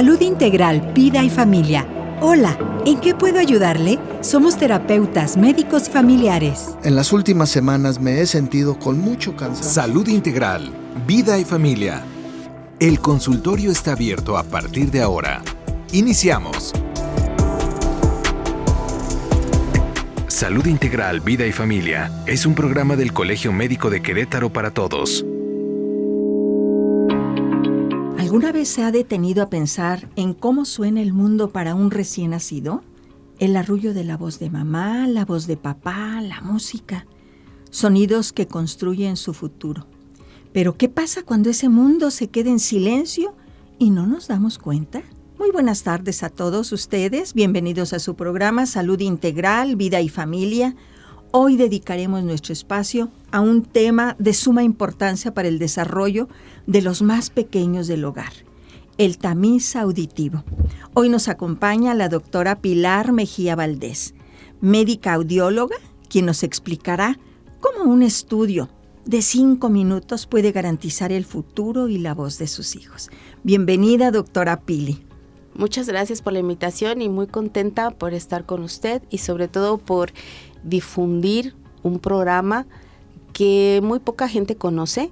Salud Integral, Vida y Familia. Hola, ¿en qué puedo ayudarle? Somos terapeutas, médicos y familiares. En las últimas semanas me he sentido con mucho cansancio. Salud Integral, Vida y Familia. El consultorio está abierto a partir de ahora. Iniciamos. Salud Integral, Vida y Familia es un programa del Colegio Médico de Querétaro para todos. ¿Alguna vez se ha detenido a pensar en cómo suena el mundo para un recién nacido? El arrullo de la voz de mamá, la voz de papá, la música. Sonidos que construyen su futuro. Pero ¿qué pasa cuando ese mundo se queda en silencio y no nos damos cuenta? Muy buenas tardes a todos ustedes. Bienvenidos a su programa Salud Integral, Vida y Familia. Hoy dedicaremos nuestro espacio a un tema de suma importancia para el desarrollo de los más pequeños del hogar, el tamiz auditivo. Hoy nos acompaña la doctora Pilar Mejía Valdés, médica audióloga, quien nos explicará cómo un estudio de 5 minutos puede garantizar el futuro y la voz de sus hijos. Bienvenida, doctora Pili. Muchas gracias por la invitación y muy contenta por estar con usted y sobre todo por difundir un programa que muy poca gente conoce,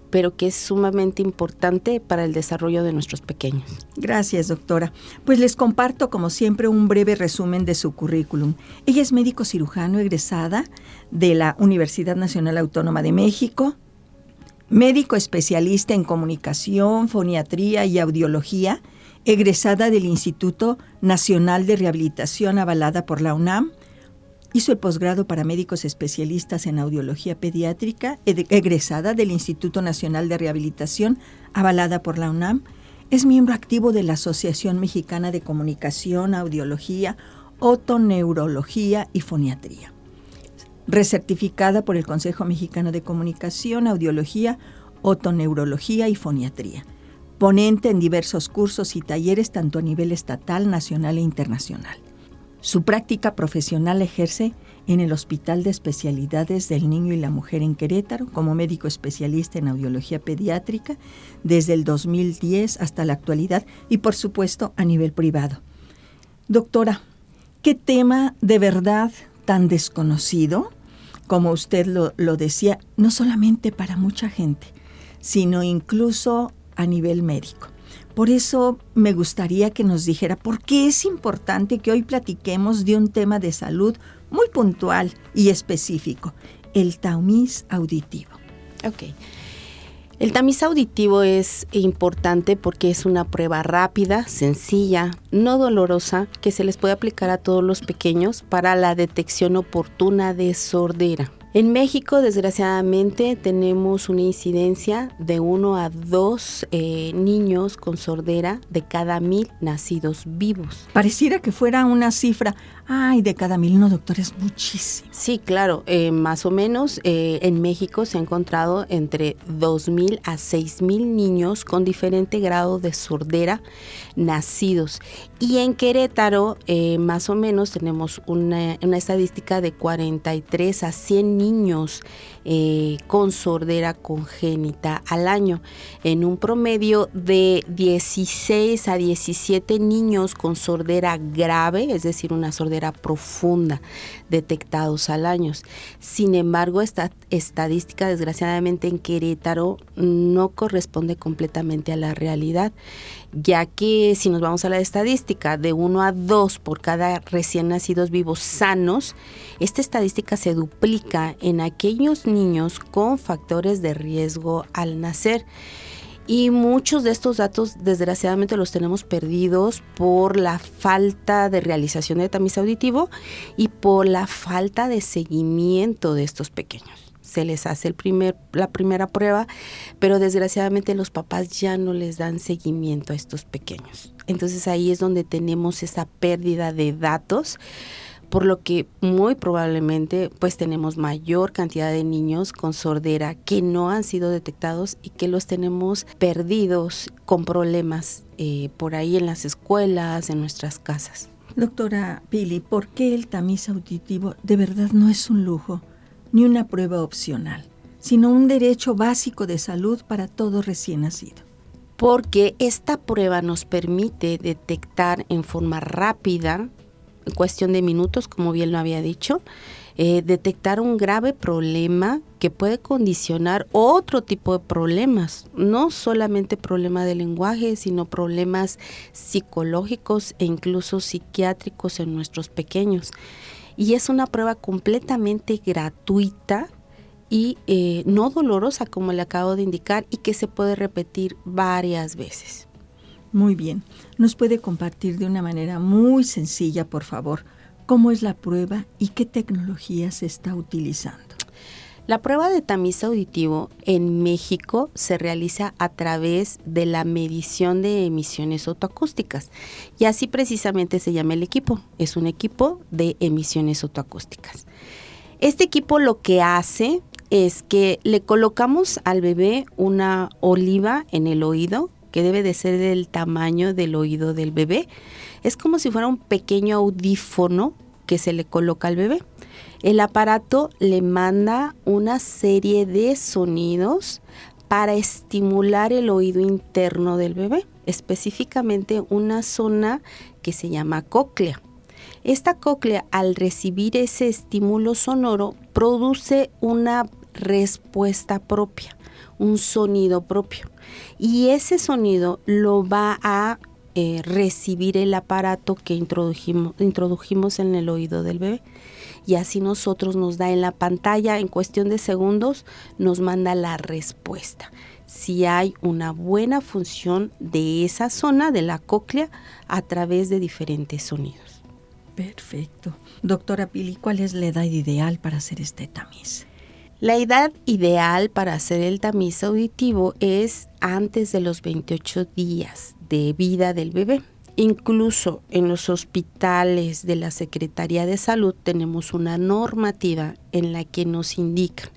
pero que es sumamente importante para el desarrollo de nuestros pequeños. Gracias, doctora. Pues les comparto, como siempre, un breve resumen de su currículum. Ella es médico cirujano egresada de la Universidad Nacional Autónoma de México, médico especialista en comunicación, foniatría y audiología, egresada del Instituto Nacional de Rehabilitación avalada por la UNAM. Hizo el posgrado para médicos especialistas en audiología pediátrica, egresada del Instituto Nacional de Rehabilitación, avalada por la UNAM. Es miembro activo de la Asociación Mexicana de Comunicación, Audiología, Otoneurología y Foniatría. Recertificada por el Consejo Mexicano de Comunicación, Audiología, Otoneurología y Foniatría. Ponente en diversos cursos y talleres tanto a nivel estatal, nacional e internacional. Su práctica profesional ejerce en el Hospital de Especialidades del Niño y la Mujer en Querétaro como médico especialista en audiología pediátrica desde el 2010 hasta la actualidad y, por supuesto, a nivel privado. Doctora, ¿qué tema de verdad tan desconocido? Como usted lo decía, no solamente para mucha gente, sino incluso a nivel médico. Por eso me gustaría que nos dijera por qué es importante que hoy platiquemos de un tema de salud muy puntual y específico, el tamiz auditivo. Ok. El tamiz auditivo es importante porque es una prueba rápida, sencilla, no dolorosa, que se les puede aplicar a todos los pequeños para la detección oportuna de sordera. En México, desgraciadamente, tenemos una incidencia de 1 a 2 niños con sordera de cada 1,000 nacidos vivos. Pareciera que fuera una cifra, de cada 1,000, no, doctor, es muchísimo. Sí, claro, más o menos en México se ha encontrado entre 2,000 a 6,000 niños con diferente grado de sordera nacidos. Y en Querétaro, más o menos, tenemos una estadística de 43 a 100 niños con sordera congénita al año, en un promedio de 16 a 17 niños con sordera grave, es decir, una sordera profunda, detectados al año. Sin embargo, esta estadística, desgraciadamente, en Querétaro no corresponde completamente a la realidad, ya que si nos vamos a la estadística de 1 a 2 por cada recién nacidos vivos sanos, esta estadística se duplica en aquellos niños con factores de riesgo al nacer. Y muchos de estos datos, desgraciadamente, los tenemos perdidos por la falta de realización de tamiz auditivo y por la falta de seguimiento de estos pequeños. Se les hace la primera prueba, pero desgraciadamente los papás ya no les dan seguimiento a estos pequeños. Entonces ahí es donde tenemos esa pérdida de datos, por lo que muy probablemente pues tenemos mayor cantidad de niños con sordera que no han sido detectados y que los tenemos perdidos con problemas por ahí en las escuelas, en nuestras casas. Doctora Pili, ¿por qué el tamiz auditivo de verdad no es un lujo ni una prueba opcional, sino un derecho básico de salud para todo recién nacido? porque esta prueba nos permite detectar en forma rápida, en cuestión de minutos, como bien lo había dicho, detectar un grave problema que puede condicionar otro tipo de problemas, no solamente problema de lenguaje, sino problemas psicológicos e incluso psiquiátricos en nuestros pequeños. Y es una prueba completamente gratuita y no dolorosa, como le acabo de indicar, y que se puede repetir varias veces. Muy bien. ¿Nos puede compartir de una manera muy sencilla, por favor, cómo es la prueba y qué tecnología se está utilizando? La prueba de tamiz auditivo en México se realiza a través de la medición de emisiones otoacústicas, y así precisamente se llama el equipo. Es un equipo de emisiones otoacústicas. Este equipo lo que hace es que le colocamos al bebé una oliva en el oído, que debe de ser del tamaño del oído del bebé. Es como si fuera un pequeño audífono que se le coloca al bebé. El aparato le manda una serie de sonidos para estimular el oído interno del bebé, específicamente una zona que se llama cóclea. Esta cóclea, al recibir ese estímulo sonoro, produce una respuesta propia, un sonido propio, y ese sonido lo va a recibir el aparato que introdujimos en el oído del bebé, y así nosotros nos da en la pantalla, en cuestión de segundos, nos manda la respuesta, si hay una buena función de esa zona de la cóclea a través de diferentes sonidos. Perfecto. Doctora Pili, ¿cuál es la edad ideal para hacer este tamiz? La edad ideal para hacer el tamiz auditivo es antes de los 28 días de vida del bebé. Incluso en los hospitales de la Secretaría de Salud tenemos una normativa en la que nos indican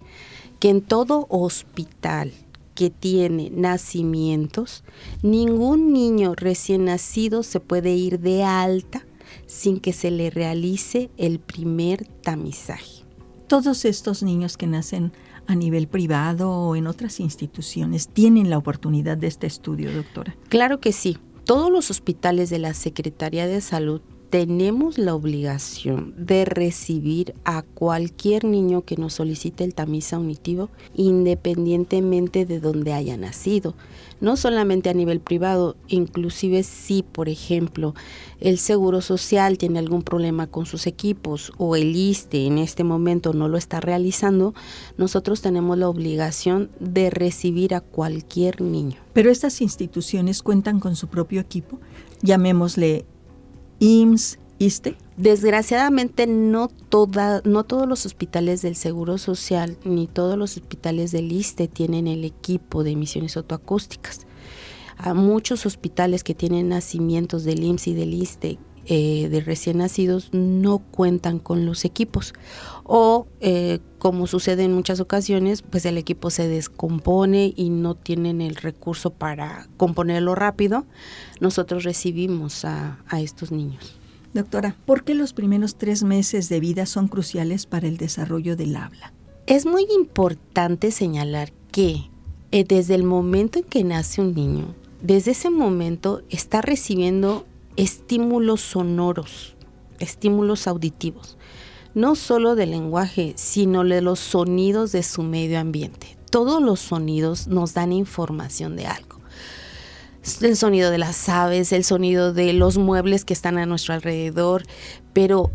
que en todo hospital que tiene nacimientos, ningún niño recién nacido se puede ir de alta sin que se le realice el primer tamizaje. ¿Todos estos niños que nacen a nivel privado o en otras instituciones tienen la oportunidad de este estudio, doctora? Claro que sí. Todos los hospitales de la Secretaría de Salud tenemos la obligación de recibir a cualquier niño que nos solicite el tamiz auditivo, independientemente de donde haya nacido. No solamente a nivel privado, inclusive si, por ejemplo, el Seguro Social tiene algún problema con sus equipos o el ISSSTE en este momento no lo está realizando, nosotros tenemos la obligación de recibir a cualquier niño. Pero estas instituciones cuentan con su propio equipo, llamémosle IMSS, ISSSTE. Desgraciadamente no todos los hospitales del Seguro Social ni todos los hospitales del ISSSTE tienen el equipo de emisiones otoacústicas. A muchos hospitales que tienen nacimientos del IMSS y del ISSSTE de recién nacidos no cuentan con los equipos, o como sucede en muchas ocasiones, pues el equipo se descompone y no tienen el recurso para componerlo rápido. Nosotros recibimos a estos niños. Doctora, ¿por qué los primeros 3 meses de vida son cruciales para el desarrollo del habla? Es muy importante señalar que desde el momento en que nace un niño, desde ese momento está recibiendo estímulos sonoros, estímulos auditivos, no solo del lenguaje, sino de los sonidos de su medio ambiente. Todos los sonidos nos dan información de algo. El sonido de las aves, el sonido de los muebles que están a nuestro alrededor, pero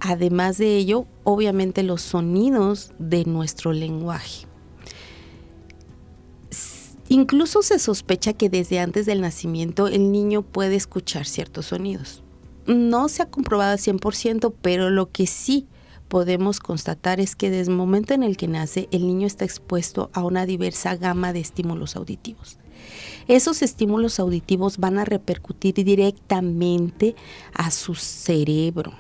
además de ello, obviamente los sonidos de nuestro lenguaje. Incluso se sospecha que desde antes del nacimiento el niño puede escuchar ciertos sonidos. No se ha comprobado al 100%, pero lo que sí podemos constatar es que desde el momento en el que nace, el niño está expuesto a una diversa gama de estímulos auditivos. Esos estímulos auditivos van a repercutir directamente a su cerebro.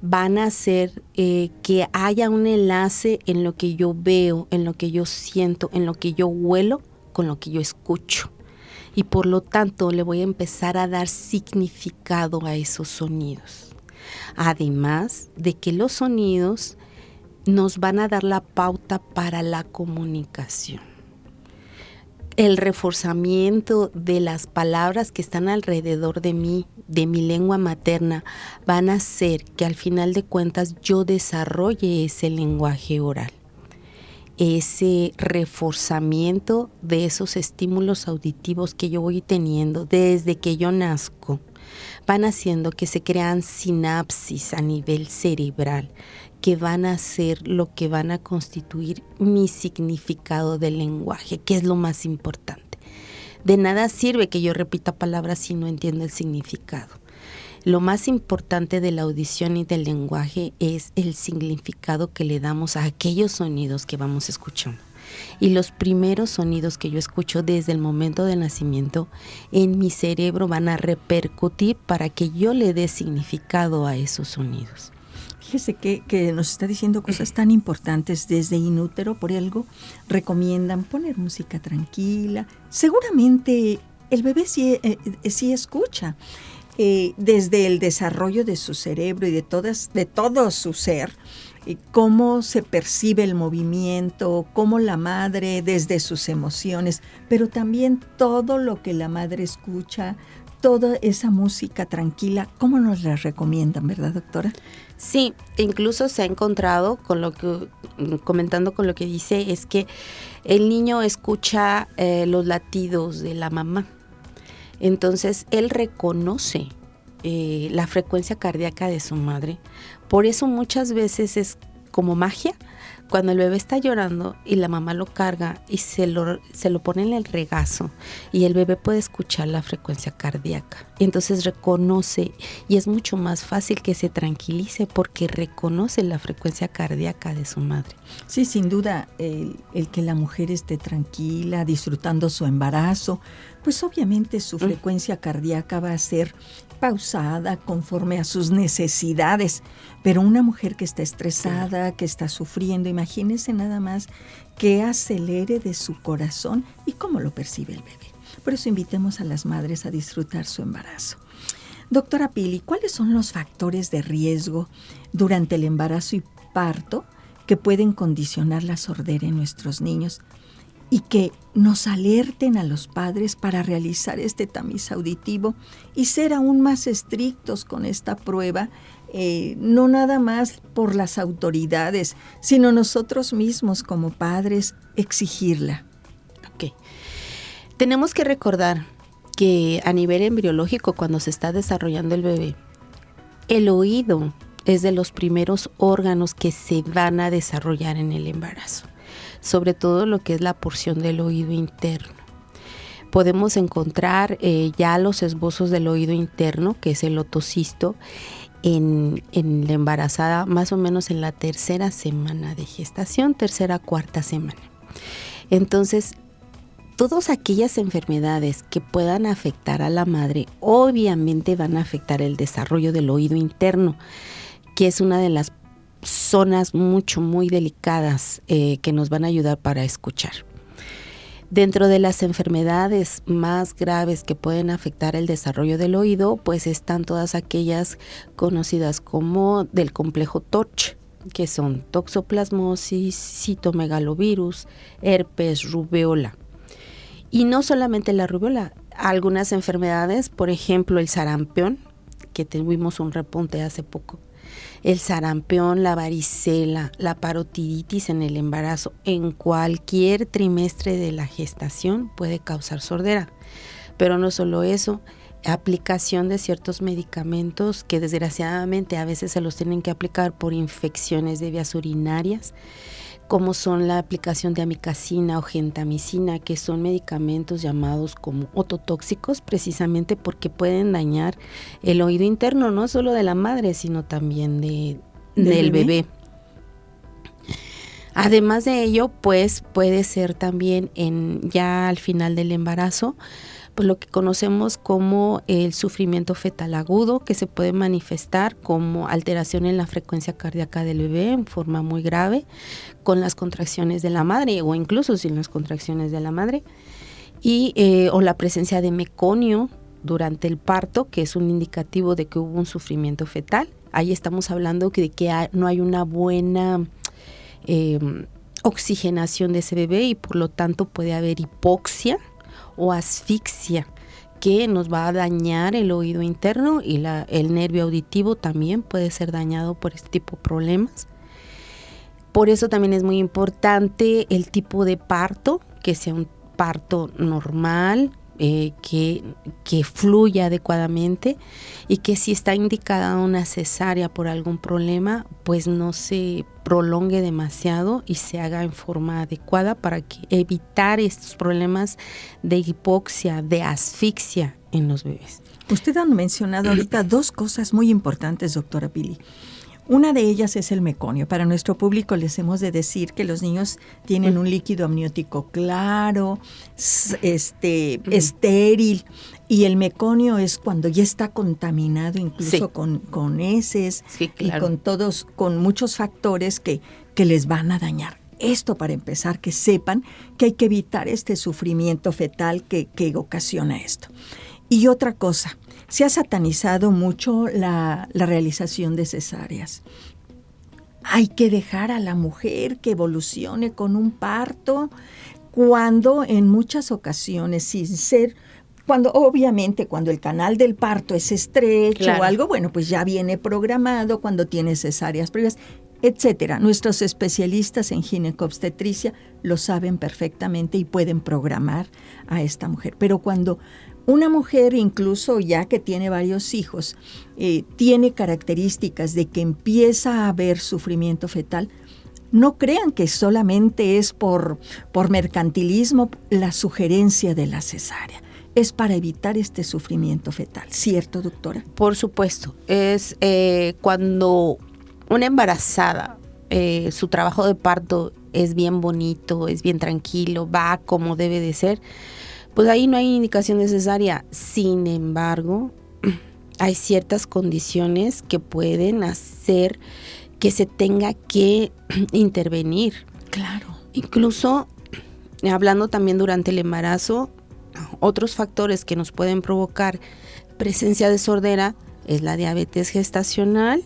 Van a hacer que haya un enlace en lo que yo veo, en lo que yo siento, en lo que yo huelo, con lo que yo escucho. Y por lo tanto le voy a empezar a dar significado a esos sonidos. Además de que los sonidos nos van a dar la pauta para la comunicación. el reforzamiento de las palabras que están alrededor de mí, de mi lengua materna, van a hacer que al final de cuentas yo desarrolle ese lenguaje oral. Ese reforzamiento de esos estímulos auditivos que yo voy teniendo desde que yo nazco, van haciendo que se crean sinapsis a nivel cerebral, que van a ser lo que van a constituir mi significado del lenguaje, que es lo más importante. De nada sirve que yo repita palabras si no entiendo el significado. Lo más importante de la audición y del lenguaje es el significado que le damos a aquellos sonidos que vamos escuchando. Y los primeros sonidos que yo escucho desde el momento del nacimiento en mi cerebro van a repercutir para que yo le dé significado a esos sonidos. Fíjese que nos está diciendo cosas tan importantes desde inútero. Por algo recomiendan poner música tranquila. Seguramente el bebé sí escucha. Desde el desarrollo de su cerebro y de todo su ser, cómo se percibe el movimiento, cómo la madre desde sus emociones, pero también todo lo que la madre escucha, toda esa música tranquila, ¿cómo nos la recomiendan, verdad, doctora? Sí, incluso se ha encontrado comentando con lo que dice, es que el niño escucha los latidos de la mamá. Entonces, él reconoce la frecuencia cardíaca de su madre. Por eso muchas veces es como magia, cuando el bebé está llorando y la mamá lo carga y se lo pone en el regazo y el bebé puede escuchar la frecuencia cardíaca. Entonces reconoce y es mucho más fácil que se tranquilice porque reconoce la frecuencia cardíaca de su madre. Sí, sin duda, el que la mujer esté tranquila, disfrutando su embarazo, pues obviamente su frecuencia cardíaca va a ser pausada conforme a sus necesidades, pero una mujer que está estresada, que está sufriendo, imagínese nada más que acelere de su corazón y cómo lo percibe el bebé. Por eso invitemos a las madres a disfrutar su embarazo. Doctora Pili, ¿cuáles son los factores de riesgo durante el embarazo y parto que pueden condicionar la sordera en nuestros niños y que nos alerten a los padres para realizar este tamiz auditivo y ser aún más estrictos con esta prueba, no nada más por las autoridades, sino nosotros mismos como padres exigirla? Ok. Tenemos que recordar que a nivel embriológico, cuando se está desarrollando el bebé, el oído es de los primeros órganos que se van a desarrollar en el embarazo, sobre todo lo que es la porción del oído interno. Podemos encontrar ya los esbozos del oído interno, que es el otocisto, en la embarazada más o menos en la tercera semana de gestación, tercera, cuarta semana. Entonces, todas aquellas enfermedades que puedan afectar a la madre, obviamente van a afectar el desarrollo del oído interno, que es una de las zonas muy delicadas que nos van a ayudar para escuchar. Dentro de las enfermedades más graves que pueden afectar el desarrollo del oído, pues están todas aquellas conocidas como del complejo TORCH, que son toxoplasmosis, citomegalovirus, herpes, rubéola. Y no solamente la rubéola, algunas enfermedades, por ejemplo el sarampión, que tuvimos un repunte hace poco, el sarampión, la varicela, la parotiditis en el embarazo, en cualquier trimestre de la gestación puede causar sordera. Pero no solo eso, aplicación de ciertos medicamentos que desgraciadamente a veces se los tienen que aplicar por infecciones de vías urinarias, como son la aplicación de amikacina o gentamicina, que son medicamentos llamados como ototóxicos, precisamente porque pueden dañar el oído interno, no solo de la madre, sino también del bebé. Además de ello, pues puede ser también ya al final del embarazo, pues lo que conocemos como el sufrimiento fetal agudo, que se puede manifestar como alteración en la frecuencia cardíaca del bebé en forma muy grave, con las contracciones de la madre o incluso sin las contracciones de la madre, o la presencia de meconio durante el parto, que es un indicativo de que hubo un sufrimiento fetal. Ahí estamos hablando de que no hay una buena oxigenación de ese bebé y por lo tanto puede haber hipoxia o asfixia que nos va a dañar el oído interno y el nervio auditivo también puede ser dañado por este tipo de problemas. Por eso también es muy importante el tipo de parto, que sea un parto normal, que fluya adecuadamente y que si está indicada una cesárea por algún problema, pues no se prolongue demasiado y se haga en forma adecuada para evitar estos problemas de hipoxia, de asfixia en los bebés. Usted ha mencionado ahorita dos cosas muy importantes, doctora Pili. Una de ellas es el meconio. Para nuestro público les hemos de decir que los niños tienen un líquido amniótico claro, estéril, y el meconio es cuando ya está contaminado incluso con heces claro. Y con muchos factores que les van a dañar. Esto para empezar, que sepan que hay que evitar este sufrimiento fetal que ocasiona esto. Y otra cosa, se ha satanizado mucho la realización de cesáreas. Hay que dejar a la mujer que evolucione con un parto, cuando en muchas ocasiones, cuando el canal del parto es estrecho o algo, bueno, pues ya viene programado cuando tiene cesáreas previas, etcétera. Nuestros especialistas en ginecobstetricia lo saben perfectamente y pueden programar a esta mujer. Pero cuando una mujer, incluso ya que tiene varios hijos, tiene características de que empieza a haber sufrimiento fetal, no crean que solamente es por mercantilismo la sugerencia de la cesárea. Es para evitar este sufrimiento fetal, ¿cierto, doctora? Por supuesto. Es cuando una embarazada, su trabajo de parto es bien bonito, es bien tranquilo, va como debe de ser, pues ahí no hay indicación de cesárea. Sin embargo, hay ciertas condiciones que pueden hacer que se tenga que intervenir. Claro. Incluso, hablando también durante el embarazo, otros factores que nos pueden provocar presencia de sordera es la diabetes gestacional,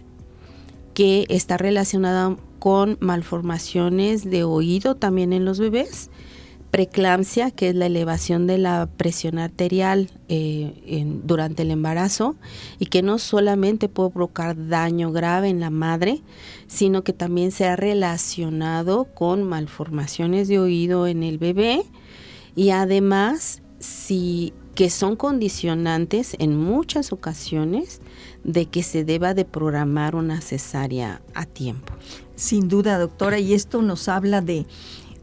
que está relacionada con malformaciones de oído también en los bebés, preeclampsia, que es la elevación de la presión arterial durante el embarazo y que no solamente puede provocar daño grave en la madre, sino que también se ha relacionado con malformaciones de oído en el bebé y además que son condicionantes en muchas ocasiones de que se deba de programar una cesárea a tiempo. Sin duda, doctora, y esto nos habla de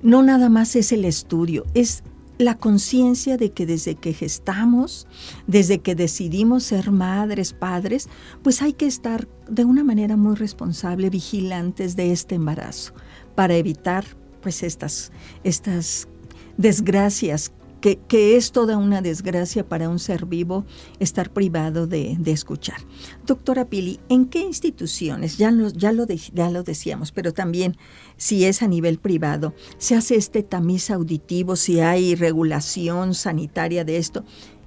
no nada más es el estudio, es la conciencia de que desde que gestamos, desde que decidimos ser madres, padres, pues hay que estar de una manera muy responsable, vigilantes de este embarazo, para evitar pues estas desgracias, que es toda una desgracia para un ser vivo estar privado de escuchar. Doctora Pili, ¿en qué instituciones, ya lo decíamos, pero también si es a nivel privado, se hace este tamiz auditivo, si hay regulación sanitaria de esto?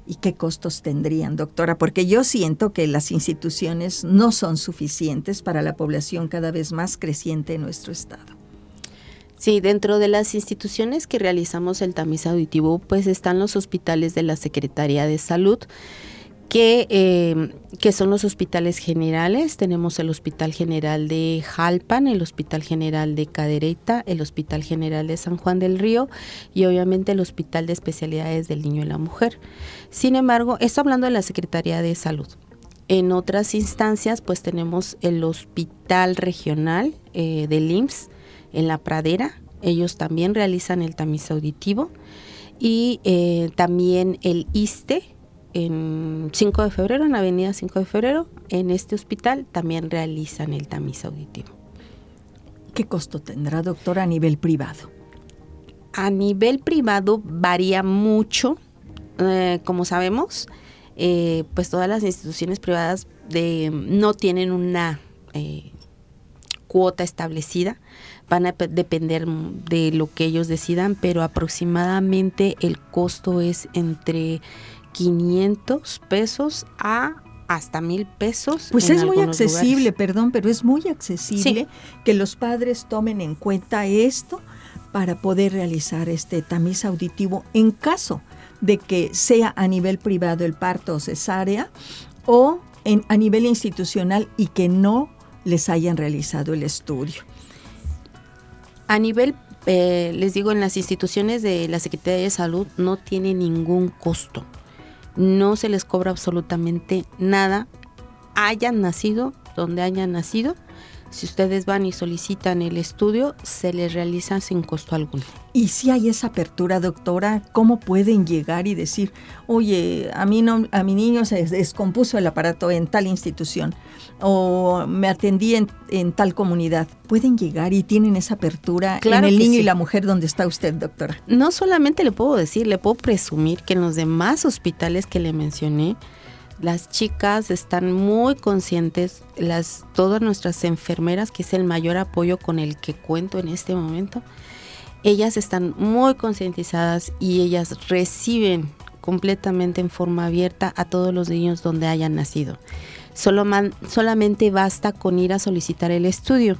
¿Y qué costos tendrían, doctora? Porque yo siento que las instituciones no son suficientes para la población cada vez más creciente en nuestro estado. Sí, dentro de las instituciones que realizamos el tamiz auditivo, pues están los hospitales de la Secretaría de Salud, que son los hospitales generales. Tenemos el Hospital General de Jalpan, el Hospital General de Cadereyta, el Hospital General de San Juan del Río y obviamente el Hospital de Especialidades del Niño y la Mujer. Sin embargo, esto hablando de la Secretaría de Salud. En otras instancias, pues tenemos el Hospital Regional del IMSS, en La Pradera, ellos también realizan el tamiz auditivo y también el ISSSTE en 5 de febrero, en Avenida 5 de febrero, en este hospital también realizan el tamiz auditivo. ¿Qué costo tendrá, doctora, a nivel privado? A nivel privado varía mucho, como sabemos, pues todas las instituciones privadas no tienen una cuota establecida, van a depender de lo que ellos decidan, pero aproximadamente el costo es entre 500 pesos a hasta 1,000 pesos. Pues es muy accesible, lugares. Perdón, pero es muy accesible sí. Que los padres tomen en cuenta esto para poder realizar este tamiz auditivo en caso de que sea a nivel privado el parto o cesárea o a nivel institucional y que no les hayan realizado el estudio? A nivel, les digo, en las instituciones de la Secretaría de Salud no tiene ningún costo. No se les cobra absolutamente nada. Hayan nacido donde hayan nacido. Si ustedes van y solicitan el estudio, se les realiza sin costo alguno. Y si hay esa apertura, doctora, ¿cómo pueden llegar y decir, oye, a mi niño se descompuso el aparato en tal institución o me atendí en tal comunidad? ¿Pueden llegar y tienen esa apertura claro en el niño sí. y la mujer donde está usted, doctora? No solamente le puedo decir, le puedo presumir que en los demás hospitales que le mencioné, las chicas están muy conscientes, todas nuestras enfermeras, que es el mayor apoyo con el que cuento en este momento, ellas están muy concientizadas y ellas reciben completamente en forma abierta a todos los niños donde hayan nacido. Solamente basta con ir a solicitar el estudio.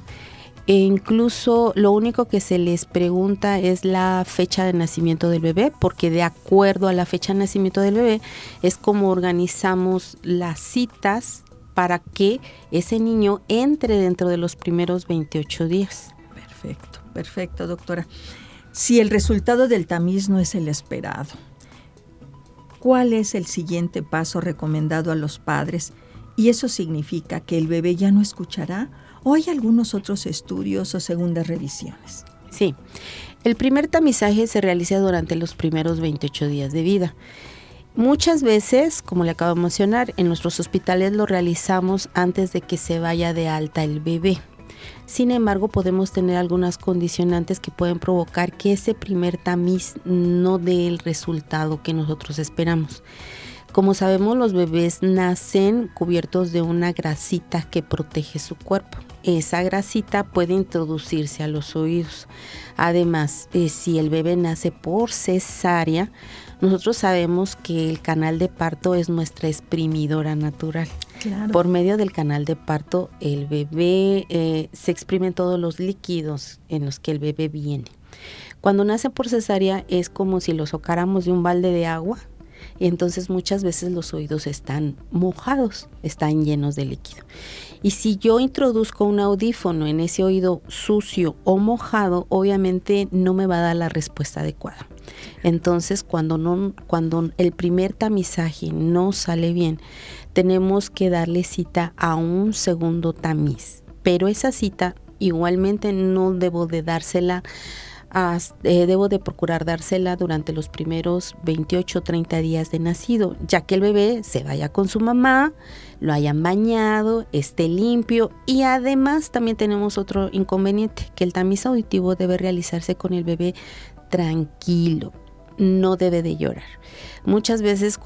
E incluso lo único que se les pregunta es la fecha de nacimiento del bebé, porque de acuerdo a la fecha de nacimiento del bebé es como organizamos las citas para que ese niño entre dentro de los primeros 28 días. Perfecto, doctora. Si el resultado del tamiz no es el esperado, ¿cuál es el siguiente paso recomendado a los padres? ¿Y eso significa que el bebé ya no escuchará? ¿O hay algunos otros estudios o segundas revisiones? Sí, el primer tamizaje se realiza durante los primeros 28 días de vida. Muchas veces, como le acabo de mencionar, en nuestros hospitales lo realizamos antes de que se vaya de alta el bebé. Sin embargo, podemos tener algunas condicionantes que pueden provocar que ese primer tamiz no dé el resultado que nosotros esperamos. Como sabemos, los bebés nacen cubiertos de una grasita que protege su cuerpo. Esa grasita puede introducirse a los oídos. Además, si el bebé nace por cesárea, nosotros sabemos que el canal de parto es nuestra exprimidora natural. Claro. Por medio del canal de parto, el bebé se exprimen todos los líquidos en los que el bebé viene. Cuando nace por cesárea es como si lo sacáramos de un balde de agua. Y entonces muchas veces los oídos están mojados, están llenos de líquido. Y si yo introduzco un audífono en ese oído sucio o mojado, obviamente no me va a dar la respuesta adecuada. Entonces, cuando el primer tamizaje no sale bien, tenemos que darle cita a un segundo tamiz. Pero esa cita igualmente no debo de dársela. Debo de procurar dársela durante los primeros 28 o 30 días de nacido, ya que el bebé se vaya con su mamá, lo hayan bañado, esté limpio. Y además también tenemos otro inconveniente, que el tamiz auditivo debe realizarse con el bebé tranquilo, no debe de llorar. Muchas veces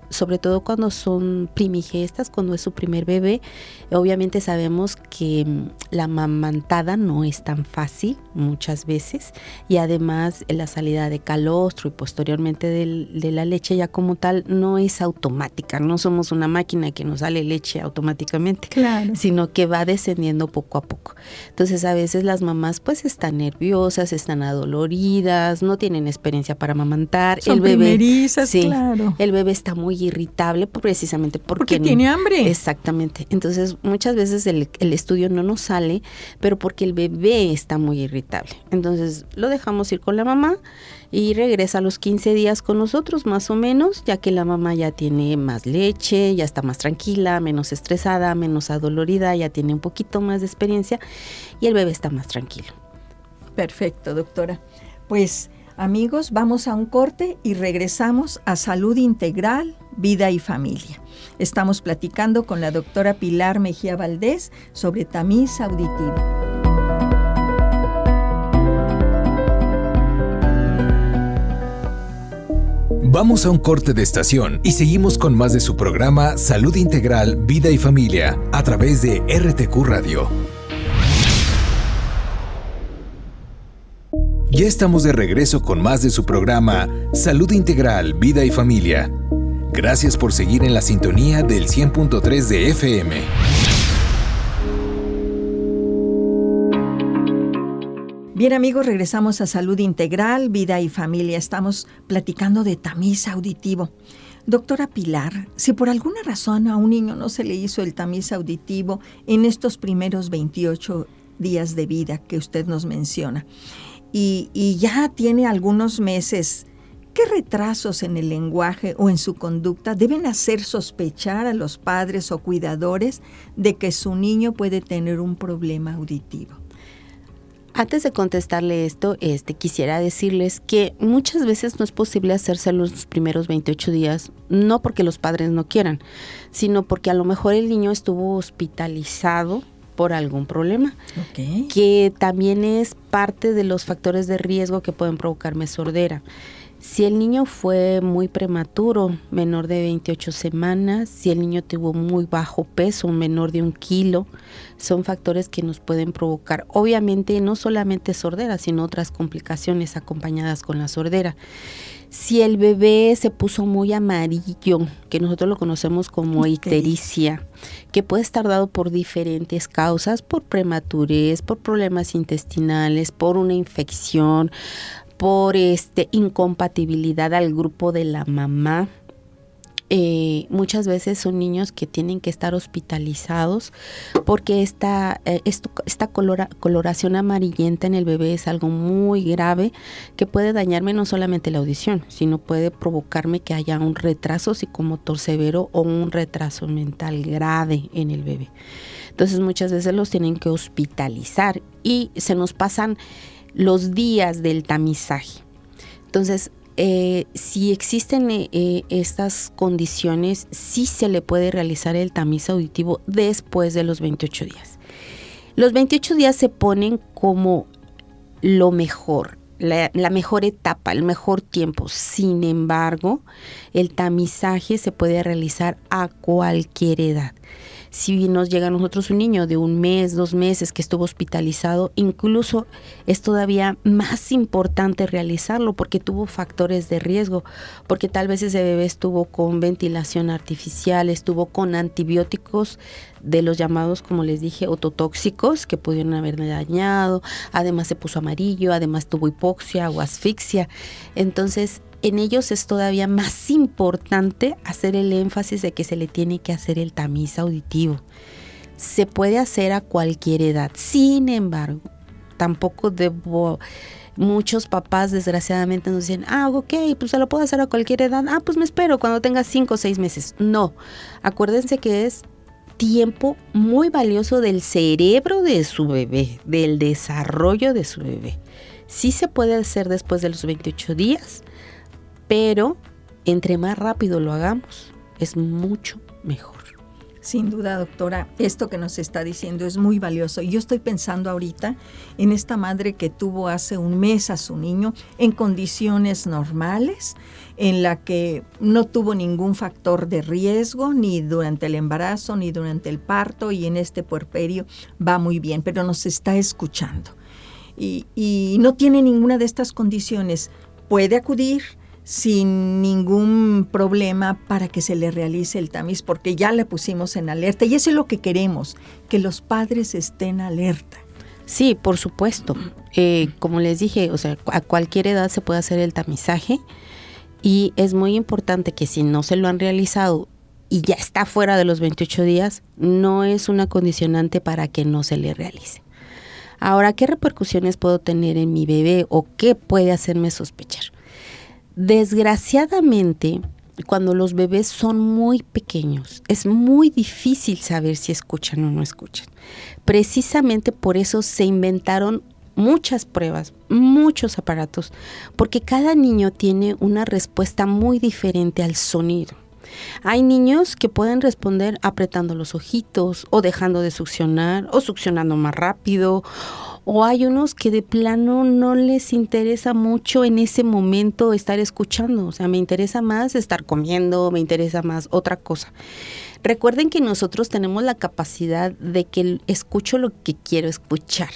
sobre todo cuando son primigestas, cuando es su primer bebé, obviamente sabemos que la amamantada no es tan fácil muchas veces, y además la salida de calostro y posteriormente de la leche ya como tal no es automática, no somos una máquina que nos sale leche automáticamente, claro, sino que va descendiendo poco a poco. Entonces a veces las mamás pues están nerviosas, están adoloridas, no tienen experiencia para amamantar. Son el bebé, primerizas, sí, claro. El bebé está muy irritable precisamente porque tiene hambre. Exactamente. Entonces muchas veces el estudio no nos sale, pero porque el bebé está muy irritable. Entonces lo dejamos ir con la mamá y regresa a los 15 días con nosotros más o menos, ya que la mamá ya tiene más leche, ya está más tranquila, menos estresada, menos adolorida, ya tiene un poquito más de experiencia y el bebé está más tranquilo. Perfecto, doctora. Pues amigos, vamos a un corte y regresamos a Salud Integral, Vida y Familia. Estamos platicando con la doctora Pilar Mejía Valdés sobre tamiz auditivo. Vamos a un corte de estación y seguimos con más de su programa Salud Integral, Vida y Familia a través de RTQ Radio. Ya estamos de regreso con más de su programa Salud Integral, Vida y Familia. Gracias por seguir en la sintonía del 100.3 de FM. Bien, amigos, regresamos a Salud Integral, Vida y Familia. Estamos platicando de tamiz auditivo. Doctora Pilar, si por alguna razón a un niño no se le hizo el tamiz auditivo en estos primeros 28 días de vida que usted nos menciona, y ya tiene algunos meses, ¿qué retrasos en el lenguaje o en su conducta deben hacer sospechar a los padres o cuidadores de que su niño puede tener un problema auditivo? Antes de contestarle esto, quisiera decirles que muchas veces no es posible hacérselo los primeros 28 días, no porque los padres no quieran, sino porque a lo mejor el niño estuvo hospitalizado por algún problema, que también es parte de los factores de riesgo que pueden provocarme sordera. Si el niño fue muy prematuro, menor de 28 semanas, si el niño tuvo muy bajo peso, menor de 1 kilo, son factores que nos pueden provocar, obviamente, no solamente sordera, sino otras complicaciones acompañadas con la sordera. Si el bebé se puso muy amarillo, que nosotros lo conocemos como ictericia, que puede estar dado por diferentes causas, por prematurez, por problemas intestinales, por una infección, por incompatibilidad al grupo de la mamá. Muchas veces son niños que tienen que estar hospitalizados porque esta coloración amarillenta en el bebé es algo muy grave que puede dañarme no solamente la audición, sino puede provocarme que haya un retraso psicomotor severo o un retraso mental grave en el bebé. Entonces muchas veces los tienen que hospitalizar y se nos pasan los días del tamizaje. Entonces, si existen estas condiciones, sí se le puede realizar el tamiz auditivo después de los 28 días. Los 28 días se ponen como lo mejor, la mejor etapa, el mejor tiempo. Sin embargo, el tamizaje se puede realizar a cualquier edad. Si nos llega a nosotros un niño de 1 mes, 2 meses que estuvo hospitalizado, incluso es todavía más importante realizarlo porque tuvo factores de riesgo, porque tal vez ese bebé estuvo con ventilación artificial, estuvo con antibióticos de los llamados, como les dije, ototóxicos que pudieron haberle dañado, además se puso amarillo, además tuvo hipoxia o asfixia. Entonces, en ellos es todavía más importante hacer el énfasis de que se le tiene que hacer el tamiz auditivo. Se puede hacer a cualquier edad. Sin embargo, tampoco muchos papás desgraciadamente nos dicen, ok, pues se lo puedo hacer a cualquier edad. Pues me espero cuando tenga 5 o 6 meses. No, acuérdense que es tiempo muy valioso del cerebro de su bebé, del desarrollo de su bebé. Sí se puede hacer después de los 28 días, pero entre más rápido lo hagamos, es mucho mejor. Sin duda, doctora, esto que nos está diciendo es muy valioso. Yo estoy pensando ahorita en esta madre que tuvo hace 1 mes a su niño en condiciones normales, en la que no tuvo ningún factor de riesgo, ni durante el embarazo, ni durante el parto, y en este puerperio va muy bien, pero nos está escuchando. Y no tiene ninguna de estas condiciones. Puede acudir sin ningún problema para que se le realice el tamiz, porque ya le pusimos en alerta y eso es lo que queremos, que los padres estén alerta. Sí, por supuesto. Como les dije, a cualquier edad se puede hacer el tamizaje y es muy importante que si no se lo han realizado y ya está fuera de los 28 días, no es una condicionante para que no se le realice. Ahora, ¿qué repercusiones puedo tener en mi bebé o qué puede hacerme sospechar? Desgraciadamente, cuando los bebés son muy pequeños, es muy difícil saber si escuchan o no escuchan. Precisamente por eso se inventaron muchas pruebas, muchos aparatos, porque cada niño tiene una respuesta muy diferente al sonido. Hay niños que pueden responder apretando los ojitos o dejando de succionar o succionando más rápido, o hay unos que de plano no les interesa mucho en ese momento estar escuchando. Me interesa más estar comiendo, me interesa más otra cosa. Recuerden que nosotros tenemos la capacidad de que escucho lo que quiero escuchar.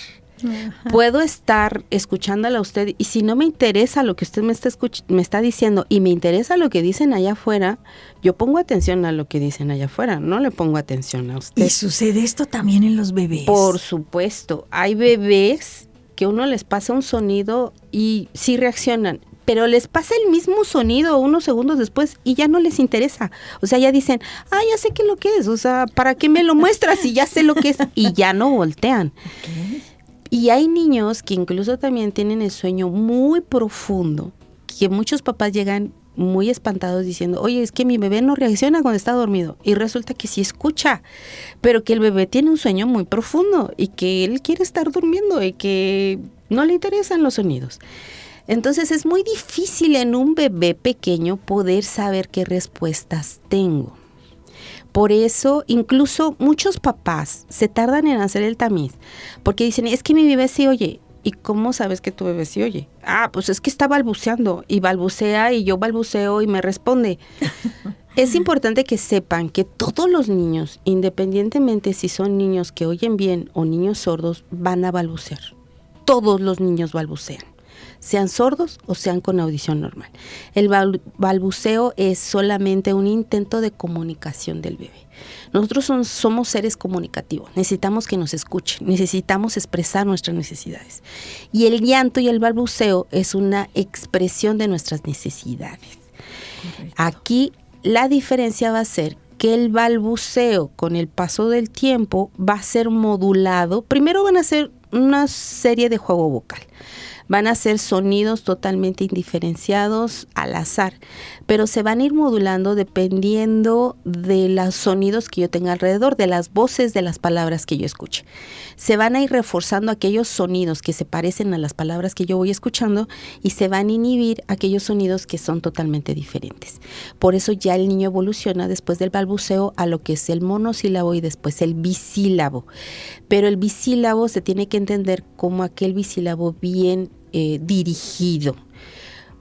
Ajá. Puedo estar escuchándola a usted y si no me interesa lo que usted me está diciendo y me interesa lo que dicen allá afuera, yo pongo atención a lo que dicen allá afuera, no le pongo atención a usted. ¿Y sucede esto también en los bebés? Por supuesto, hay bebés que uno les pasa un sonido y sí reaccionan, pero les pasa el mismo sonido unos segundos después y ya no les interesa. O sea, ya dicen, ya sé qué es lo que es, o sea, ¿para qué me lo muestras si ya sé lo que es? Y ya no voltean. Okay. Y hay niños que incluso también tienen el sueño muy profundo, que muchos papás llegan muy espantados diciendo, oye, es que mi bebé no reacciona cuando está dormido. Y resulta que sí escucha, pero que el bebé tiene un sueño muy profundo y que él quiere estar durmiendo y que no le interesan los sonidos. Entonces es muy difícil en un bebé pequeño poder saber qué respuestas tengo. Por eso, incluso muchos papás se tardan en hacer el tamiz, porque dicen, es que mi bebé sí oye. ¿Y cómo sabes que tu bebé sí oye? Pues es que está balbuceando y balbucea y yo balbuceo y me responde. Es importante que sepan que todos los niños, independientemente si son niños que oyen bien o niños sordos, van a balbucear. Todos los niños balbucean, sean sordos o sean con audición normal. El balbuceo es solamente un intento de comunicación del bebé. Nosotros somos seres comunicativos, necesitamos que nos escuchen, necesitamos expresar nuestras necesidades. Y el llanto y el balbuceo es una expresión de nuestras necesidades. Correcto. Aquí la diferencia va a ser que el balbuceo con el paso del tiempo va a ser modulado. Primero van a ser una serie de juego vocal. Van a ser sonidos totalmente indiferenciados al azar, pero se van a ir modulando dependiendo de los sonidos que yo tenga alrededor, de las voces de las palabras que yo escuche. Se van a ir reforzando aquellos sonidos que se parecen a las palabras que yo voy escuchando y se van a inhibir aquellos sonidos que son totalmente diferentes. Por eso ya el niño evoluciona después del balbuceo a lo que es el monosílabo y después el bisílabo. Pero el bisílabo se tiene que entender como aquel bisílabo bien dirigido,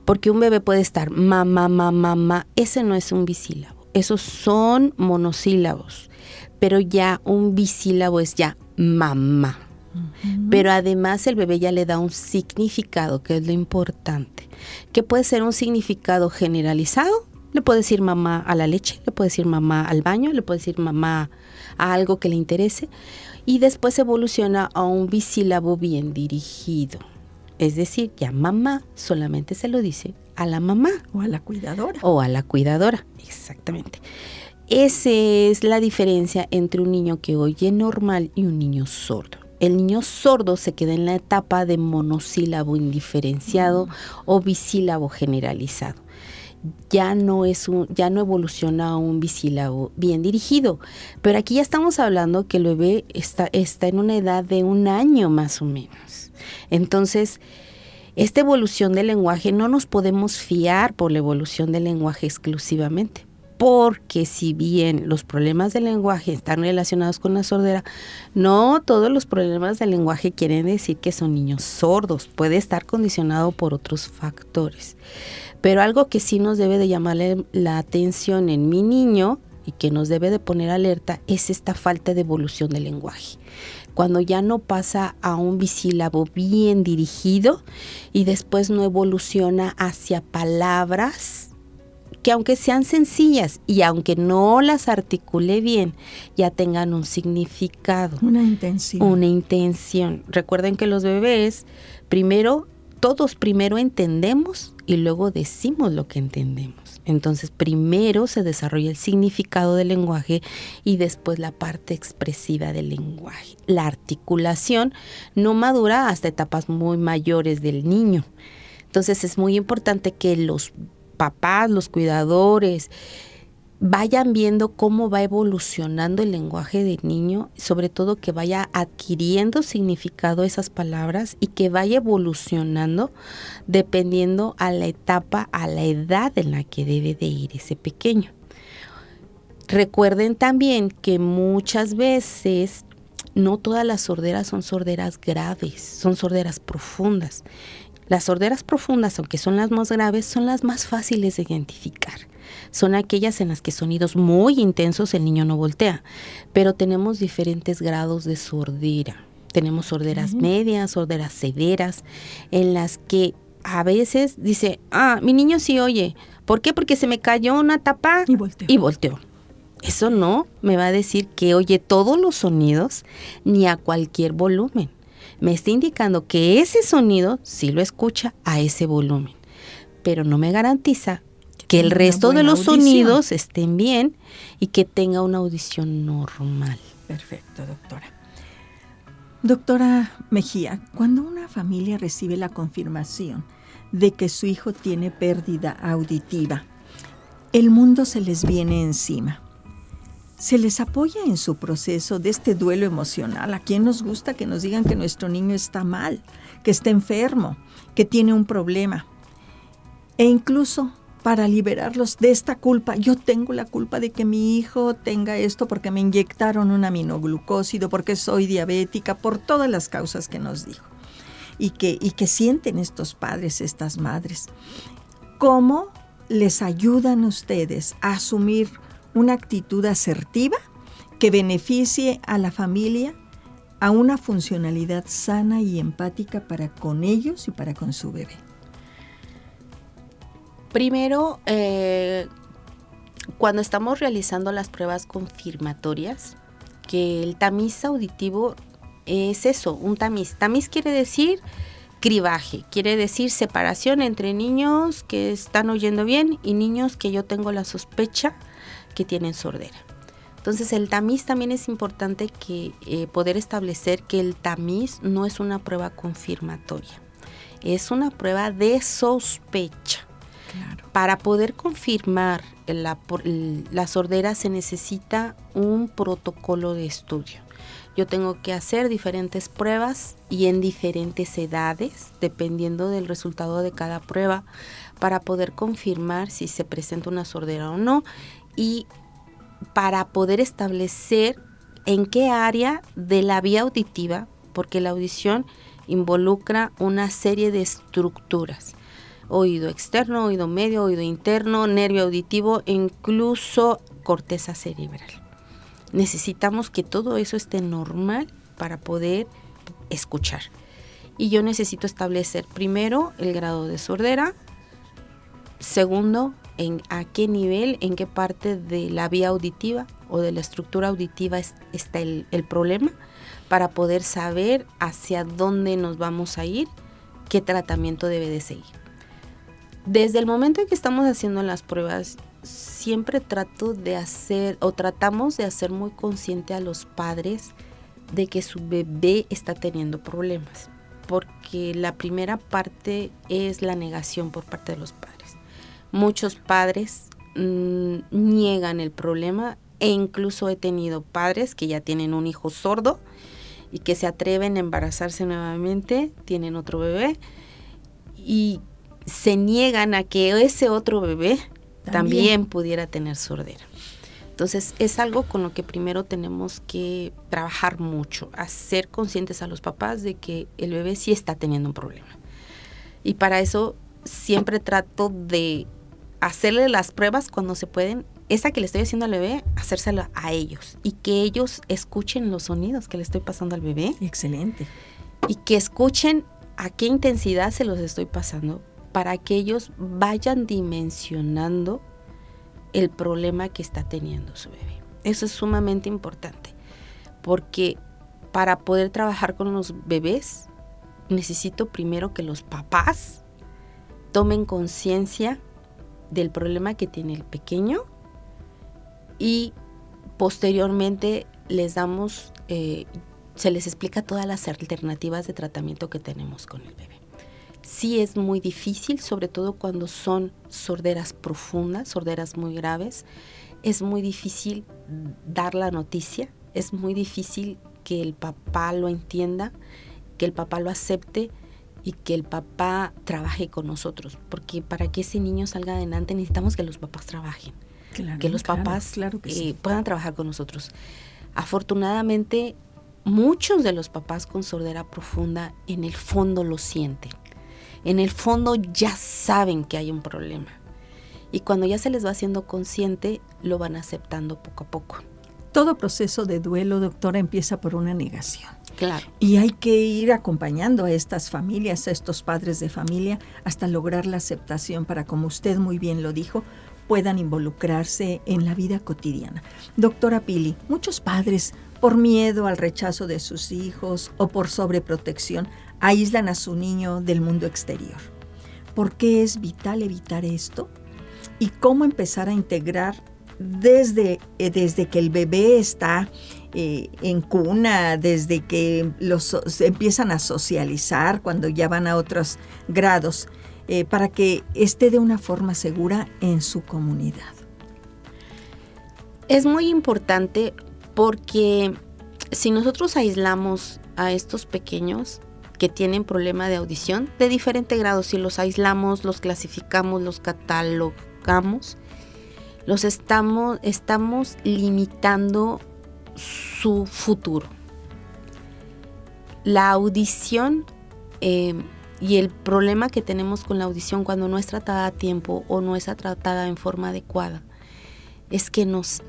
porque un bebé puede estar mamá, ese no es un bisílabo, esos son monosílabos, pero ya un bisílabo es ya mamá. Uh-huh. Pero además el bebé ya le da un significado, que es lo importante, que puede ser un significado generalizado. Le puede decir mamá a la leche, le puede decir mamá al baño, le puede decir mamá a algo que le interese, y después evoluciona a un bisílabo bien dirigido. Es decir, ya mamá solamente se lo dice a la mamá. O a la cuidadora. O a la cuidadora, exactamente. Esa es la diferencia entre un niño que oye normal y un niño sordo. El niño sordo se queda en la etapa de monosílabo indiferenciado o bisílabo generalizado. Ya no evoluciona a un bisílabo bien dirigido. Pero aquí ya estamos hablando que el bebé está en una edad de 1 año más o menos. Entonces, esta evolución del lenguaje no nos podemos fiar por la evolución del lenguaje exclusivamente, porque si bien los problemas del lenguaje están relacionados con la sordera, no todos los problemas del lenguaje quieren decir que son niños sordos, puede estar condicionado por otros factores. Pero algo que sí nos debe de llamarle la atención en mi niño y que nos debe de poner alerta es esta falta de evolución del lenguaje. Cuando ya no pasa a un bisílabo bien dirigido y después no evoluciona hacia palabras que aunque sean sencillas y aunque no las articule bien, ya tengan un significado. Una intención. Recuerden que los bebés todos primero entendemos y luego decimos lo que entendemos. Entonces, primero se desarrolla el significado del lenguaje y después la parte expresiva del lenguaje. La articulación no madura hasta etapas muy mayores del niño. Entonces, es muy importante que los papás, los cuidadores, vayan viendo cómo va evolucionando el lenguaje del niño, sobre todo que vaya adquiriendo significado esas palabras y que vaya evolucionando dependiendo a la etapa, a la edad en la que debe de ir ese pequeño. Recuerden también que muchas veces no todas las sorderas son sorderas graves, son sorderas profundas. Las sorderas profundas, aunque son las más graves, son las más fáciles de identificar. Son aquellas en las que sonidos muy intensos el niño no voltea, pero tenemos diferentes grados de sordera. Tenemos sorderas medias, sorderas severas, en las que a veces dice, mi niño sí oye. ¿Por qué? Porque se me cayó una tapa y volteó. Eso no me va a decir que oye todos los sonidos ni a cualquier volumen. me está indicando que ese sonido sí lo escucha a ese volumen, pero no me garantiza que el resto de los sonidos estén bien y que tenga una audición normal. Perfecto, doctora. Doctora Mejía, cuando una familia recibe la confirmación de que su hijo tiene pérdida auditiva, el mundo se les viene encima. ¿Se les apoya en su proceso de este duelo emocional? ¿A quién nos gusta que nos digan que nuestro niño está mal, que está enfermo, que tiene un problema? E incluso para liberarlos de esta culpa. Yo tengo la culpa de que mi hijo tenga esto porque me inyectaron un aminoglucósido, porque soy diabética, por todas las causas que nos dijo. Y que sienten estos padres, estas madres. ¿Cómo les ayudan ustedes a asumir una actitud asertiva que beneficie a la familia a una funcionalidad sana y empática para con ellos y para con su bebé? Primero, cuando estamos realizando las pruebas confirmatorias, que el tamiz auditivo es eso, un tamiz. Tamiz quiere decir cribaje, quiere decir separación entre niños que están oyendo bien y niños que yo tengo la sospecha que tienen sordera. Entonces el tamiz también es importante que poder establecer que el tamiz no es una prueba confirmatoria, es una prueba de sospecha. Claro. Para poder confirmar la sordera se necesita un protocolo de estudio. Yo tengo que hacer diferentes pruebas y en diferentes edades, dependiendo del resultado de cada prueba, para poder confirmar si se presenta una sordera o no y para poder establecer en qué área de la vía auditiva, porque la audición involucra una serie de estructuras. Oído externo, oído medio, oído interno, nervio auditivo e incluso corteza cerebral. Necesitamos que todo eso esté normal para poder escuchar. Y yo necesito establecer primero el grado de sordera, segundo, a qué nivel, en qué parte de la vía auditiva o de la estructura auditiva está el problema, para poder saber hacia dónde nos vamos a ir, qué tratamiento debe de seguir. Desde el momento en que estamos haciendo las pruebas, siempre tratamos de hacer muy consciente a los padres de que su bebé está teniendo problemas, porque la primera parte es la negación por parte de los padres. Muchos padres niegan el problema e incluso he tenido padres que ya tienen un hijo sordo y que se atreven a embarazarse nuevamente, tienen otro bebé y se niegan a que ese otro bebé también pudiera tener sordera. Entonces es algo con lo que primero tenemos que trabajar mucho, hacer conscientes a los papás de que el bebé sí está teniendo un problema. Y para eso siempre trato de hacerle las pruebas cuando se pueden, esa que le estoy haciendo al bebé, hacérsela a ellos y que ellos escuchen los sonidos que le estoy pasando al bebé. Excelente. Y que escuchen a qué intensidad se los estoy pasando, para que ellos vayan dimensionando el problema que está teniendo su bebé. Eso es sumamente importante, porque para poder trabajar con los bebés, necesito primero que los papás tomen conciencia del problema que tiene el pequeño y posteriormente les damos, se les explica todas las alternativas de tratamiento que tenemos con el bebé. Sí es muy difícil, sobre todo cuando son sorderas profundas, sorderas muy graves. Es muy difícil dar la noticia, es muy difícil que el papá lo entienda, que el papá lo acepte y que el papá trabaje con nosotros. Porque para que ese niño salga adelante necesitamos que los papás trabajen, que los papás puedan trabajar con nosotros. Afortunadamente, muchos de los papás con sordera profunda en el fondo lo sienten. En el fondo ya saben que hay un problema y cuando ya se les va haciendo consciente, lo van aceptando poco a poco. Todo proceso de duelo, doctora, empieza por una negación. Claro. Y hay que ir acompañando a estas familias, a estos padres de familia, hasta lograr la aceptación para, como usted muy bien lo dijo, puedan involucrarse en la vida cotidiana. Doctora Pili, muchos padres por miedo al rechazo de sus hijos o por sobreprotección, aíslan a su niño del mundo exterior. ¿Por qué es vital evitar esto? ¿Y cómo empezar a integrar desde que el bebé está en cuna, desde que se empiezan a socializar, cuando ya van a otros grados, para que esté de una forma segura en su comunidad? Es muy importante porque si nosotros aislamos a estos pequeños que tienen problema de audición de diferente grado, si los aislamos, los clasificamos, los catalogamos, los estamos limitando su futuro. La audición y el problema que tenemos con la audición cuando no es tratada a tiempo o no es tratada en forma adecuada es que nos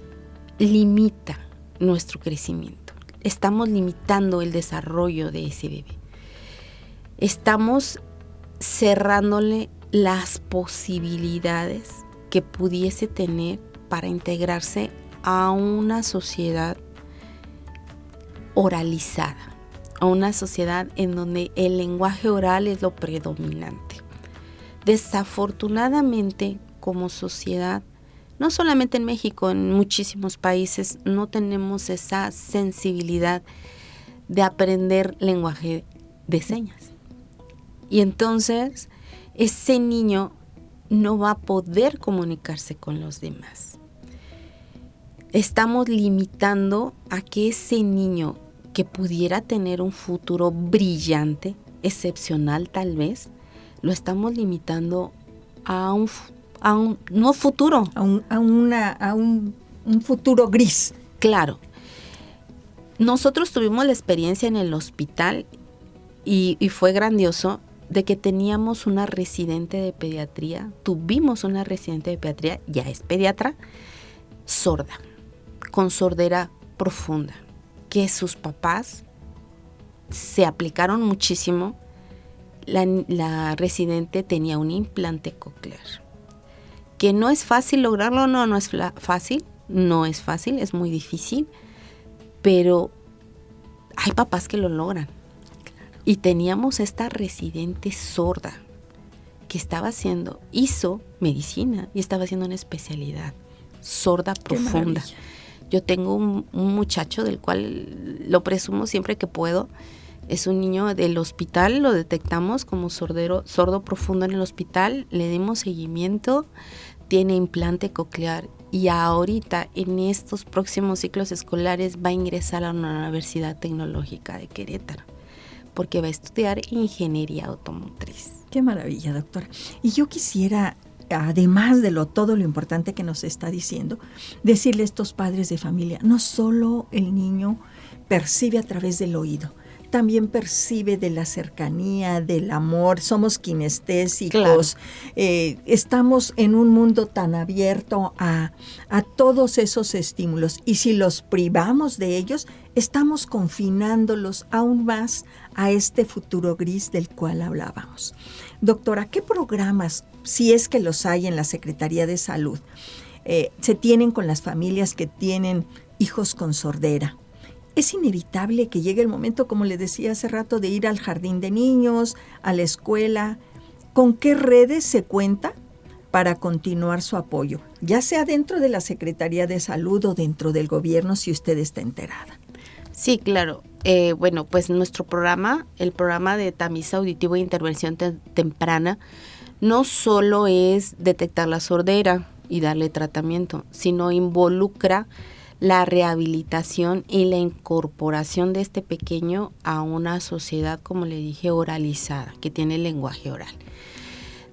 limita nuestro crecimiento. Estamos limitando el desarrollo de ese bebé. Estamos cerrándole las posibilidades que pudiese tener para integrarse a una sociedad oralizada, a una sociedad en donde el lenguaje oral es lo predominante. Desafortunadamente, como sociedad, no solamente en México, en muchísimos países no tenemos esa sensibilidad de aprender lenguaje de señas. Y entonces ese niño no va a poder comunicarse con los demás. Estamos limitando a que ese niño que pudiera tener un futuro brillante, excepcional tal vez, lo estamos limitando a un no futuro. A un futuro gris. Claro. Nosotros tuvimos la experiencia en el hospital y fue grandioso de que teníamos una residente de pediatría, ya es pediatra, sorda, con sordera profunda, que sus papás se aplicaron muchísimo. La residente tenía un implante coclear. Que no es fácil lograrlo, no es fácil, es muy difícil, pero hay papás que lo logran. Y teníamos esta residente sorda que hizo medicina y estaba haciendo una especialidad, sorda profunda. Yo tengo un muchacho del cual lo presumo siempre que puedo. Es un niño del hospital, lo detectamos como sordo profundo en el hospital, le dimos seguimiento, tiene implante coclear y ahorita en estos próximos ciclos escolares va a ingresar a una universidad tecnológica de Querétaro porque va a estudiar ingeniería automotriz. Qué maravilla, doctora. Y yo quisiera, además de todo lo importante que nos está diciendo, decirle a estos padres de familia, no solo el niño percibe a través del oído, también percibe de la cercanía, del amor, somos kinestésicos, claro. Estamos en un mundo tan abierto a todos esos estímulos y si los privamos de ellos, estamos confinándolos aún más a este futuro gris del cual hablábamos. Doctora, ¿qué programas, si es que los hay en la Secretaría de Salud, se tienen con las familias que tienen hijos con sordera? Es inevitable que llegue el momento, como le decía hace rato, de ir al jardín de niños, a la escuela. ¿Con qué redes se cuenta para continuar su apoyo? Ya sea dentro de la Secretaría de Salud o dentro del gobierno, si usted está enterada. Sí, claro. Bueno, pues nuestro programa, el programa de tamiz auditivo e intervención temprana, no solo es detectar la sordera y darle tratamiento, sino involucra la rehabilitación y la incorporación de este pequeño a una sociedad, como le dije, oralizada, que tiene lenguaje oral.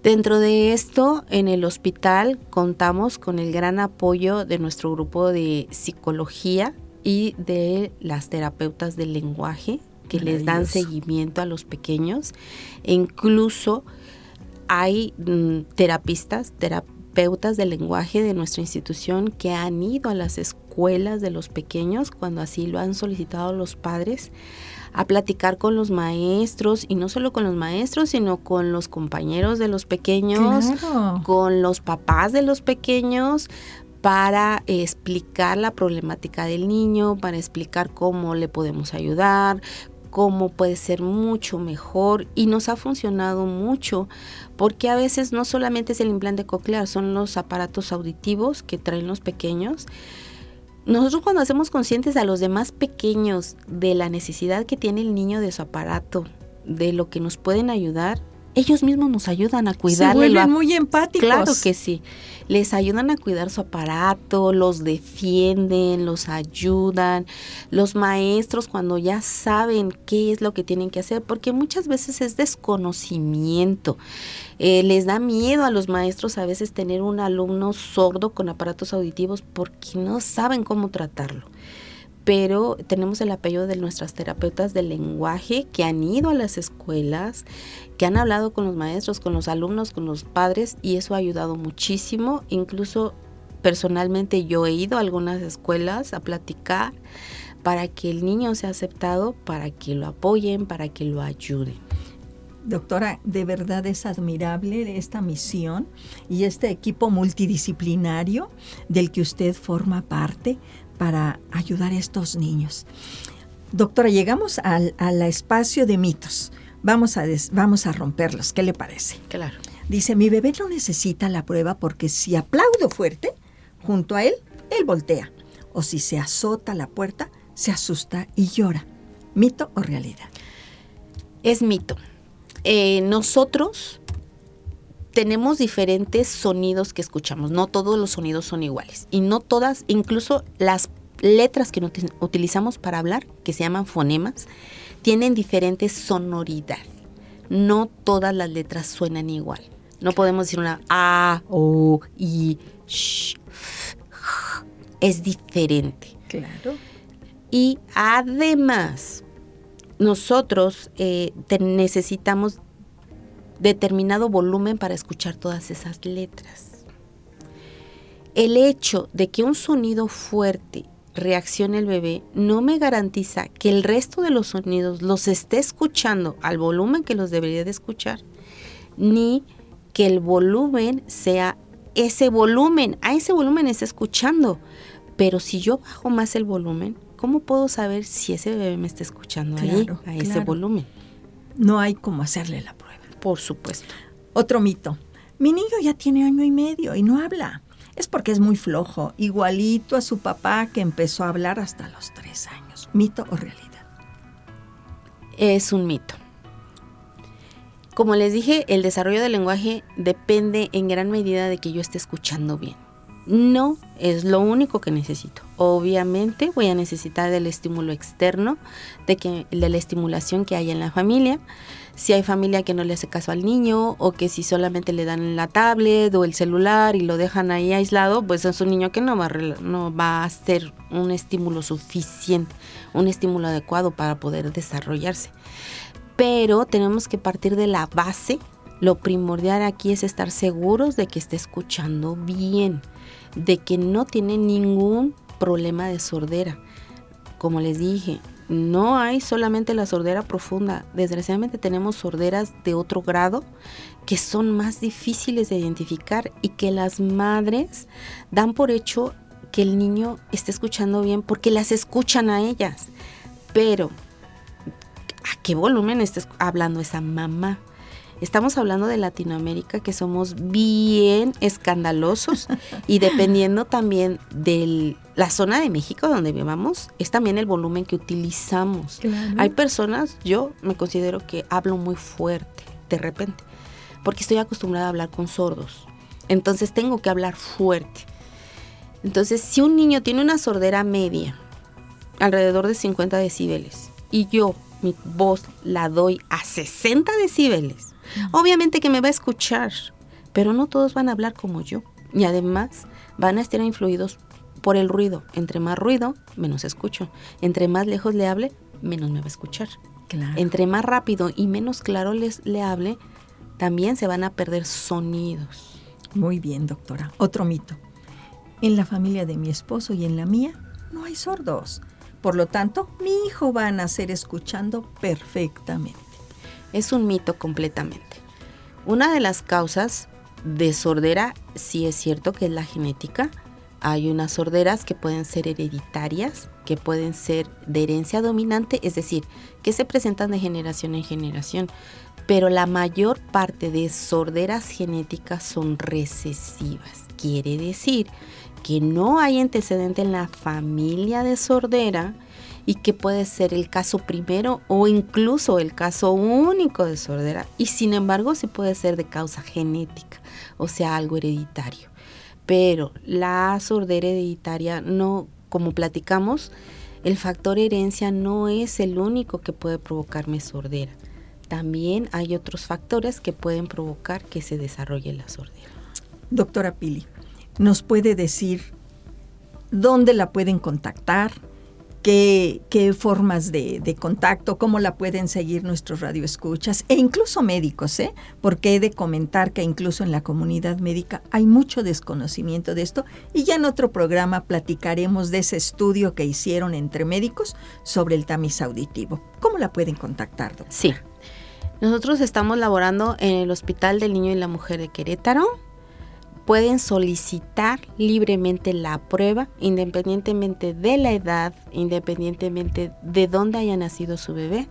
Dentro de esto, en el hospital contamos con el gran apoyo de nuestro grupo de psicología y de las terapeutas del lenguaje, que les dan seguimiento a los pequeños. E incluso hay terapeutas del lenguaje de nuestra institución que han ido a las escuelas de los pequeños cuando así lo han solicitado los padres, a platicar con los maestros, y no solo con los maestros, sino con los compañeros de los pequeños, claro, con los papás de los pequeños, para explicar la problemática del niño, para explicar cómo le podemos ayudar, cómo puede ser mucho mejor, y nos ha funcionado mucho porque a veces no solamente es el implante coclear, son los aparatos auditivos que traen los pequeños. Nosotros cuando hacemos conscientes a los demás pequeños de la necesidad que tiene el niño de su aparato, de lo que nos pueden ayudar, ellos mismos nos ayudan a cuidarle. Se vuelven muy empáticos. Claro que sí. Les ayudan a cuidar su aparato, los defienden, los ayudan. Los maestros cuando ya saben qué es lo que tienen que hacer, porque muchas veces es desconocimiento. Les da miedo a los maestros a veces tener un alumno sordo con aparatos auditivos porque no saben cómo tratarlo. Pero tenemos el apoyo de nuestras terapeutas del lenguaje que han ido a las escuelas, que han hablado con los maestros, con los alumnos, con los padres, y eso ha ayudado muchísimo. Incluso personalmente yo he ido a algunas escuelas a platicar para que el niño sea aceptado, para que lo apoyen, para que lo ayuden. Doctora, de verdad es admirable esta misión y este equipo multidisciplinario del que usted forma parte para ayudar a estos niños. Doctora, llegamos al espacio de mitos. Vamos a romperlos. ¿Qué le parece? Claro. Dice, mi bebé no necesita la prueba porque si aplaudo fuerte junto a él, él voltea. O si se azota la puerta, se asusta y llora. ¿Mito o realidad? Es mito. Nosotros tenemos diferentes sonidos que escuchamos. No todos los sonidos son iguales. Y no todas, incluso las letras que utilizamos para hablar, que se llaman fonemas, tienen diferente sonoridad. No todas las letras suenan igual. No podemos decir una A, O, I, Sh, F, J. Es diferente. Claro. Y además, nosotros necesitamos determinado volumen para escuchar todas esas letras. El hecho de que un sonido fuerte reaccione el bebé no me garantiza que el resto de los sonidos los esté escuchando al volumen que los debería de escuchar, ni que el volumen sea ese volumen, a ese volumen está escuchando. Pero si yo bajo más el volumen, ¿cómo puedo saber si ese bebé me está escuchando a ese volumen? No hay cómo hacerle la prueba. Por supuesto. Otro mito. Mi niño ya tiene 1 año y medio y no habla. Es porque es muy flojo, igualito a su papá que empezó a hablar hasta los 3 años. ¿Mito o realidad? Es un mito. Como les dije, el desarrollo del lenguaje depende en gran medida de que yo esté escuchando bien. No es lo único que necesito. Obviamente voy a necesitar del estímulo externo, de la estimulación que hay en la familia. Si hay familia que no le hace caso al niño, o que si solamente le dan la tablet o el celular y lo dejan ahí aislado, pues es un niño que no va a ser un estímulo suficiente, un estímulo adecuado para poder desarrollarse. Pero tenemos que partir de la base. Lo primordial aquí es estar seguros de que esté escuchando bien, de que no tiene ningún problema de sordera. Como les dije, no hay solamente la sordera profunda. Desgraciadamente tenemos sorderas de otro grado que son más difíciles de identificar y que las madres dan por hecho que el niño esté escuchando bien porque las escuchan a ellas. Pero, ¿a qué volumen está hablando esa mamá? Estamos hablando de Latinoamérica, que somos bien escandalosos y dependiendo también de la zona de México donde vivamos, es también el volumen que utilizamos. Claro. Hay personas, yo me considero que hablo muy fuerte de repente, porque estoy acostumbrada a hablar con sordos. Entonces tengo que hablar fuerte. Entonces, si un niño tiene una sordera media, alrededor de 50 decibeles, y yo mi voz la doy a 60 decibeles, obviamente que me va a escuchar, pero no todos van a hablar como yo. Y además van a estar influidos por el ruido. Entre más ruido, menos escucho. Entre más lejos le hable, menos me va a escuchar. Claro. Entre más rápido y menos claro le hable, también se van a perder sonidos. Muy bien, doctora. Otro mito. En la familia de mi esposo y en la mía no hay sordos. Por lo tanto, mi hijo va a nacer escuchando perfectamente. Es un mito completamente. Una de las causas de sordera, sí es cierto que es la genética, Hay unas sorderas que pueden ser hereditarias, que pueden ser de herencia dominante, es decir, que se presentan de generación en generación. Pero la mayor parte de sorderas genéticas son recesivas. Quiere decir que no hay antecedente en la familia de sordera y que puede ser el caso primero o incluso el caso único de sordera. Y sin embargo, sí puede ser de causa genética, o sea, algo hereditario. Pero la sordera hereditaria no, como platicamos, el factor herencia no es el único que puede provocarme sordera. También hay otros factores que pueden provocar que se desarrolle la sordera. Doctora Pili, ¿nos puede decir dónde la pueden contactar? ¿Qué formas de contacto? ¿Cómo la pueden seguir nuestros radioescuchas? E incluso médicos, porque he de comentar que incluso en la comunidad médica hay mucho desconocimiento de esto. Y ya en otro programa platicaremos de ese estudio que hicieron entre médicos sobre el tamiz auditivo. ¿Cómo la pueden contactar, doctora? Sí. Nosotros estamos laborando en el Hospital del Niño y la Mujer de Querétaro. Pueden solicitar libremente la prueba, independientemente de la edad, independientemente de dónde haya nacido su bebé.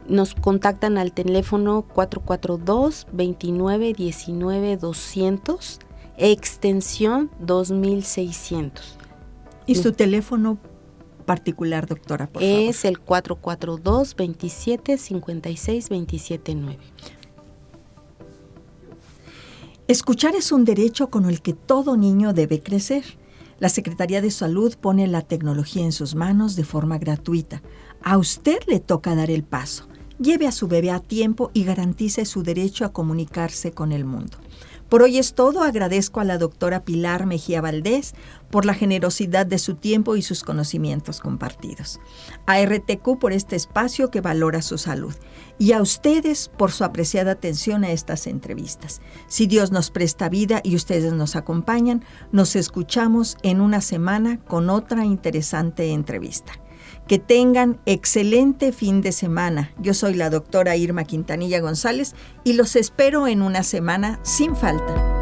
Nos contactan al teléfono 442-2919-200, extensión 2600. ¿Y su teléfono particular, doctora, por favor? Es el 442-2756-279. Escuchar es un derecho con el que todo niño debe crecer. La Secretaría de Salud pone la tecnología en sus manos de forma gratuita. A usted le toca dar el paso. Lleve a su bebé a tiempo y garantice su derecho a comunicarse con el mundo. Por hoy es todo. Agradezco a la doctora Pilar Mejía Valdés por la generosidad de su tiempo y sus conocimientos compartidos. A RTQ por este espacio que valora su salud. Y a ustedes por su apreciada atención a estas entrevistas. Si Dios nos presta vida y ustedes nos acompañan, nos escuchamos en una semana con otra interesante entrevista. Que tengan excelente fin de semana. Yo soy la doctora Irma Quintanilla González y los espero en una semana sin falta.